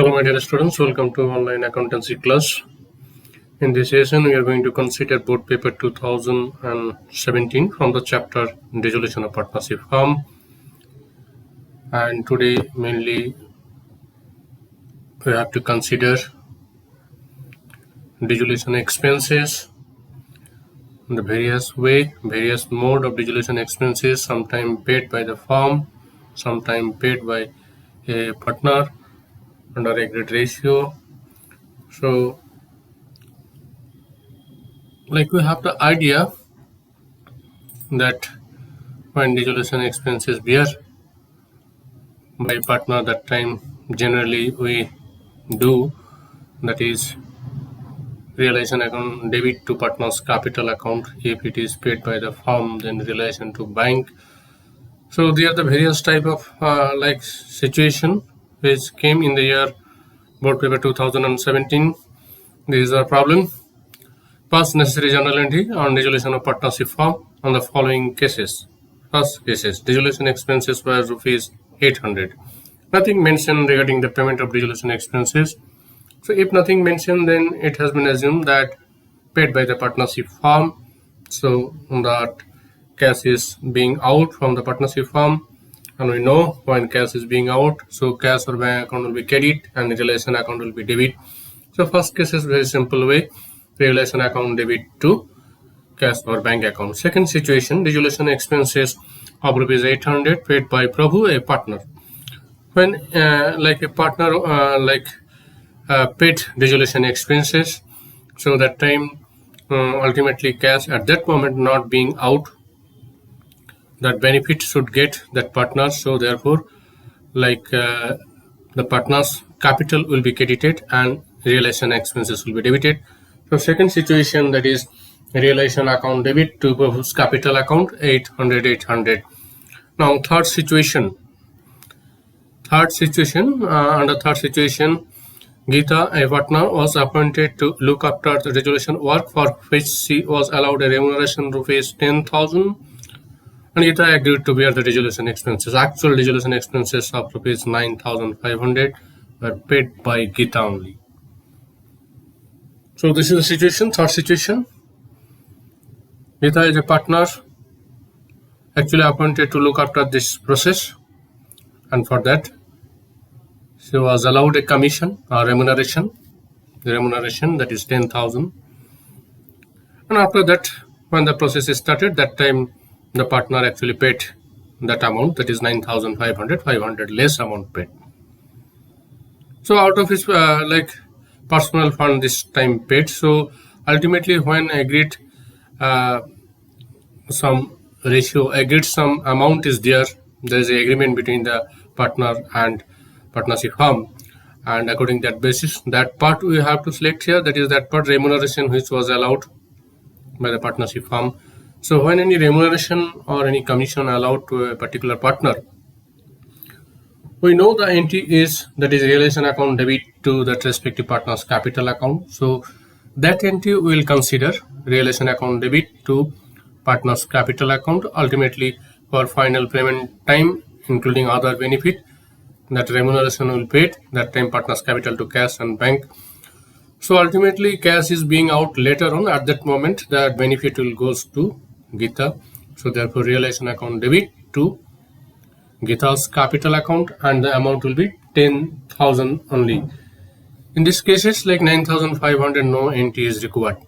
Hello my dear students, welcome to online accountancy class. In this session we are going to consider board paper 2017 from the chapter Dissolution of Partnership Firm, and today mainly we have to consider dissolution expenses, the various mode of dissolution expenses, sometimes paid by the firm, sometimes paid by a partner under agreed ratio. So like we have the idea that when dissolution expenses bear by partner, that time generally we do, that is realization account debit to partner's capital account. If it is paid by the firm, then relation to bank. So there are the various type of like situation which came in the year board paper 2017. This is a problem. First, necessary journal entry on dissolution of partnership firm on the following cases. First cases, dissolution expenses were rupees 800. Nothing mentioned regarding the payment of dissolution expenses. So if nothing mentioned, then it has been assumed that paid by the partnership firm. So that cash is being out from the partnership firm, and we know when cash is being out, so cash or bank account will be credit and the relation account will be debit. So first case is very simple way, relation account debit to cash or bank account. Second situation, dissolution expenses of rupees 800 paid by Prabhu, a partner. When like a partner paid dissolution expenses, so that time ultimately cash at that moment not being out, that benefit should get that partner. So therefore like the partner's capital will be credited and realization expenses will be debited. So second situation, that is realization account debit to Prabhu's capital account 800. Now third situation, under third situation, Geeta, a partner, was appointed to look after the resolution work for which she was allowed a remuneration rupees 10,000, and Geeta agreed to bear the resolution expenses. Actual resolution expenses of rupees 9,500 were paid by Geeta only. So this is the situation. Third situation, Geeta is a partner actually appointed to look after this process, and for that she was allowed a commission or remuneration, that is 10,000. And after that, when the process is started, that time the partner actually paid that amount, that is 9,500, 500 less amount paid. So out of his like personal fund this time paid. So ultimately when agreed some ratio, agreed some amount is there is an agreement between the partner and partnership firm, and according to that basis, that part we have to select here, that is that part remuneration which was allowed by the partnership firm. So when any remuneration or any commission allowed to a particular partner, we know the entry is, that is relation account debit to that respective partner's capital account. So that entry we will consider relation account debit to partner's capital account. Ultimately for final payment time including other benefit, that remuneration will be paid, that time partner's capital to cash and bank. So ultimately cash is being out later on, at that moment that benefit will goes to Geeta. So therefore realization account debit to Geeta's capital account, and the amount will be 10,000 only. In this cases like 9,500, no entry is required.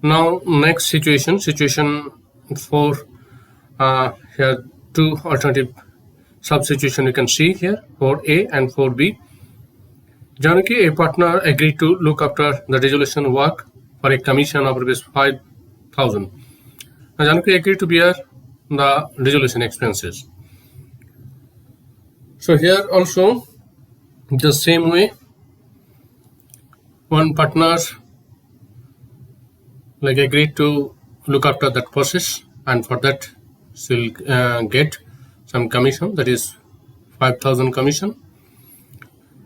Now next situation 4, here two alternative substitution you can see here, 4A and 4B. Janaki, a partner, agreed to look after the resolution work for a commission of rupees 5,000. Now Janaki agreed to bear the resolution expenses. So here also the same way, one partner like agreed to look after that process, and for that she'll get some commission, that is 5,000 commission.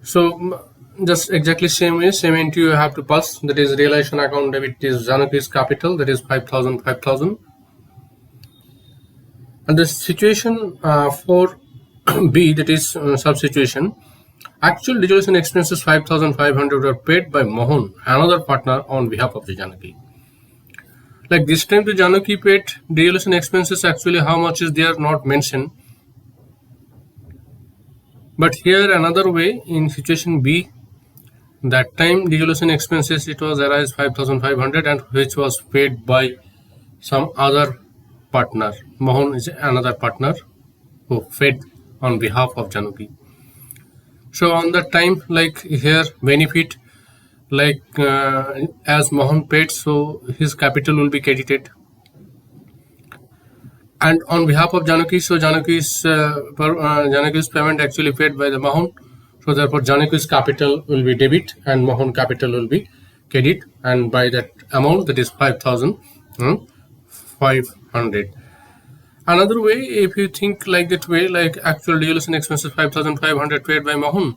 So just exactly same way, same entry you have to pass, that is realization account debit is Janaki's capital, that is 5,000. And the situation for B, that is substitution, Actual resolution expenses 5,500 were paid by Mohan, another partner, on behalf of the Janaki. Like this time, the Janaki paid resolution expenses. Actually, how much is there not mentioned. But here another way in situation B, that time resolution expenses it was arise 5,500 and which was paid by some other partner. Mohan is another partner who paid on behalf of Janaki. So on that time, like here benefit, like as Mohan paid, so his capital will be credited. And on behalf of Janaki, so Janaki's payment actually paid by the Mohan. So therefore Janaki's capital will be debit and Mohan capital will be credit, and by that amount, that is 5,500. Another way, if you think like that way, like actual resolution expenses 5,500 paid by Mohan.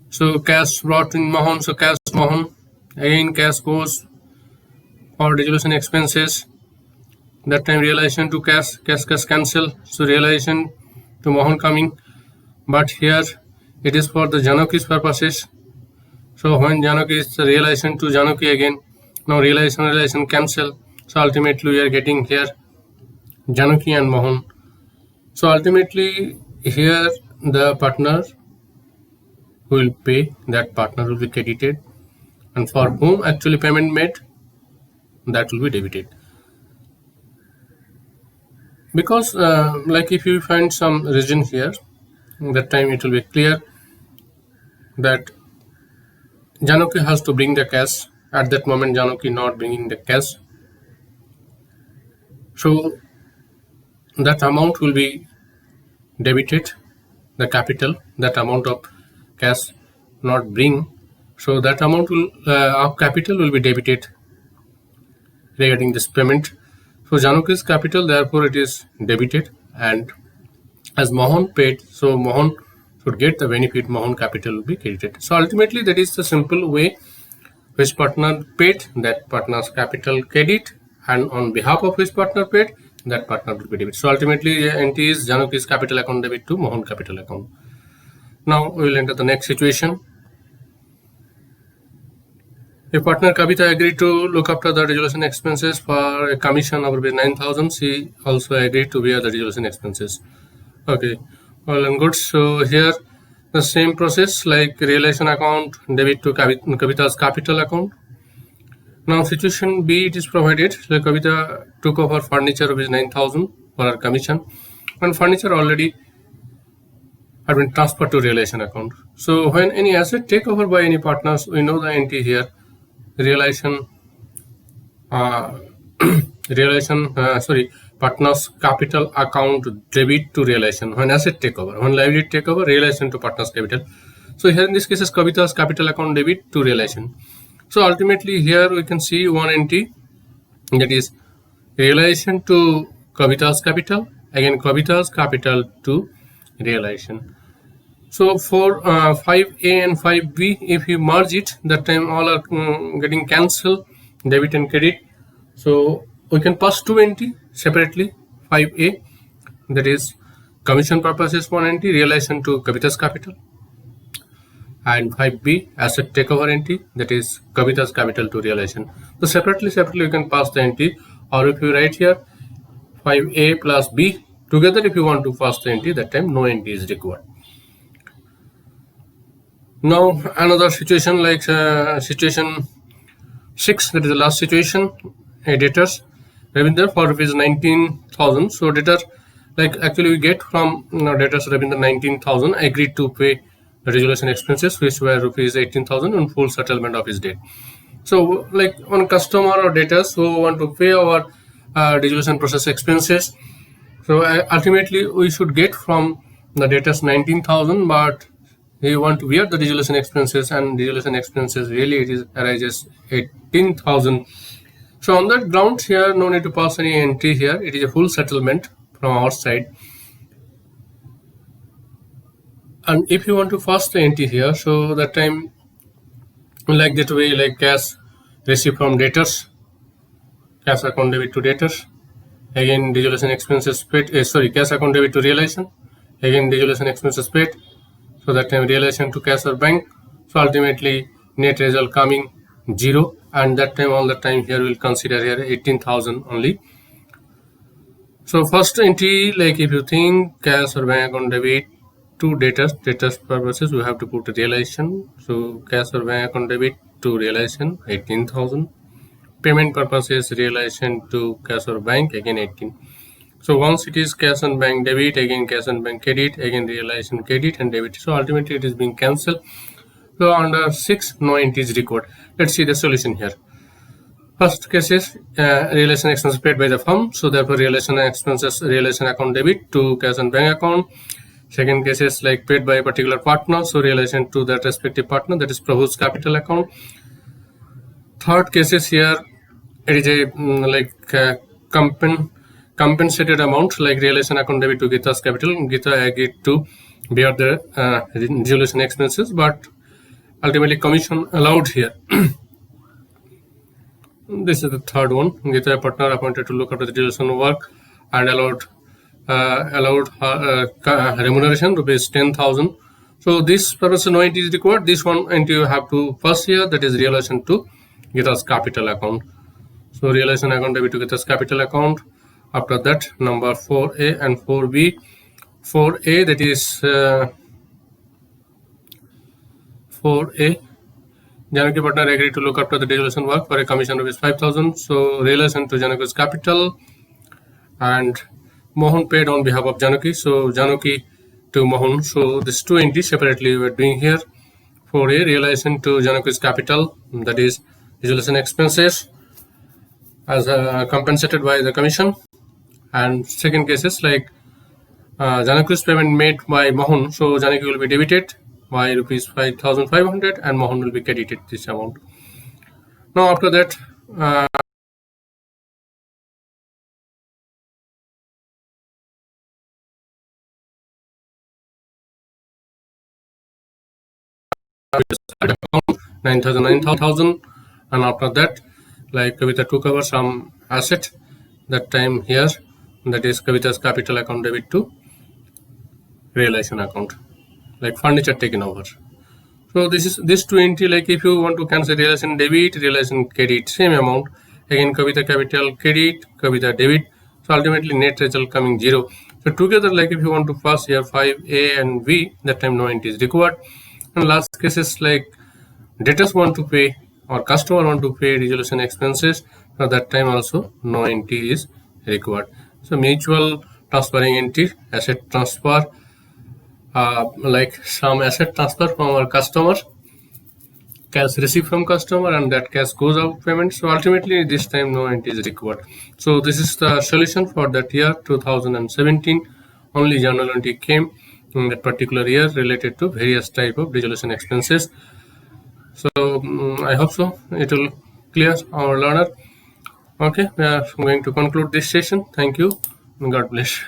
So cash brought in Mohan, so cash Mohan, again cash goes for resolution expenses. That time realization to cash cancel, so realization to Mohan coming. But here it is for the Janaki's purposes. So when Janaki is realization to Janaki again, now realization cancel. So ultimately we are getting here Janaki and Mohan. So ultimately here the partner who will pay, that partner will be credited, and for whom actually payment made, that will be debited. Because like if you find some region here, that time it will be clear that Janaki has to bring the cash. At that moment Janaki not bringing the cash, so that amount will be debited, the capital, that amount of cash not bring, so that amount will of capital will be debited regarding this payment. So Janaki's capital, therefore it is debited, and as Mohan paid, so Mohan should get the benefit, Mohan capital will be credited. So ultimately that is the simple way which partner paid, that partner's capital credit, and on behalf of which partner paid, that partner will be debit. So ultimately the entity is Janaki's capital account debit to Mohan capital account. Now we will enter the next situation. If partner Kavita agreed to look after the resolution expenses for a commission of rupees 9,000, she also agreed to bear the resolution expenses. Okay, well and good. So here the same process, like realization account debit to Kavita's capital account. Now situation B, it is provided, like Kavita took over furniture of 9,000 for her commission, and furniture already had been transferred to realization account. So when any asset takeover by any partners, we know the entity here, realization partners capital account debit to realization when asset takeover, when liability takeover, realization to partners capital. So here in this case is Kavita's capital account debit to realization. So ultimately here we can see one entity, that is realization to Kavita's capital, again Kavita's capital to realization. So for 5A and 5B, if you merge it, that time all are getting cancelled, debit and credit. So we can pass two entity separately. 5A, that is commission purposes one entity, realization to Kavita's capital, and 5B asset takeover entity, that is Kavita's capital to realization. So separately you can pass the entity, or if you write here 5A plus B together, if you want to pass the entity, that time no entity is required. Now another situation, like situation 6, that is the last situation, debtors Ravinder for rupees 19,000. So debtor, like actually we get from debtors Ravinder 19,000, agreed to pay the resolution expenses which were rupees 18,000 on full settlement of his debt. So like on customer or debtors who want to pay our resolution process expenses, so ultimately we should get from the debtors 19,000, but we want to bear the resolution expenses, and resolution expenses really it is arises 18,000. So on that ground here, no need to pass any entry here. It is a full settlement from our side. And if you want to pass the entry here, so that time like that way, like cash received from debtors, cash account debit to debtors, again resolution expenses paid, cash account debit to realization, again resolution expenses paid. So that time relation to cash or bank. So ultimately net result coming 0, and that time all the time here we'll consider here 18,000 only. So first entry, like if you think cash or bank account debit to debtors purposes, we have to put a realization. So cash or bank account debit to realization 18,000. Payment purposes realization to cash or bank again 18. So once it is cash and bank debit, again cash and bank credit, again realization credit and debit. So ultimately it is being cancelled. So under 6, no entry is required. Let's see the solution here. First case is realization expenses paid by the firm. So therefore realization expenses, realization account debit to cash and bank account. Second case is like paid by a particular partner. So realization to that respective partner, that is Prabhu's capital account. Third case is here, it is a compensated amount, like realization account debit to Gita's capital. Gita agreed to bear the resolution expenses, but ultimately commission allowed here. This is the third one. Gita, a partner appointed to look after the resolution work, and allowed remuneration rupees 10,000. So this purpose no entry is required. This one entry you have to first here, that is realization to Gita's capital account. So realization account debit to Gita's capital account. After that, number 4A and 4B. 4A, that is 4A. Janaki partner agreed to look after the resolution work for a commission of 5,000. So realization to Janaki's capital, and Mohan paid on behalf of Janaki. So Janaki to Mohan. So these two entries separately we are doing here. 4A, realization to Janaki's capital, that is resolution expenses as compensated by the commission. And second case is like Janaki's payment made by Mohan. So Janaki will be debited by rupees 5,500 and Mohan will be credited this amount. Now after that, account 9,000, and after that, like Kavita took over some asset. That time here, that is Kavita's capital account debit to realization account, like furniture taken over. So this is this two entry, like if you want to cancel realization debit, realization credit, same amount. Again Kavita capital credit, Kavita debit. So ultimately net result coming 0. So together, like if you want to pass here 5A and B, that time no entry is required. And last case is like debtors want to pay or customer want to pay resolution expenses. So that time also no entry is required. So mutual transferring entry, asset transfer, like some asset transfer from our customer, cash received from customer, and that cash goes out payment. So ultimately this time no entry is required. So this is the solution for that year 2017. Only journal entry came in that particular year related to various type of resolution expenses. So I hope so it will clear our learner. Okay, we are going to conclude this session. Thank you. God bless.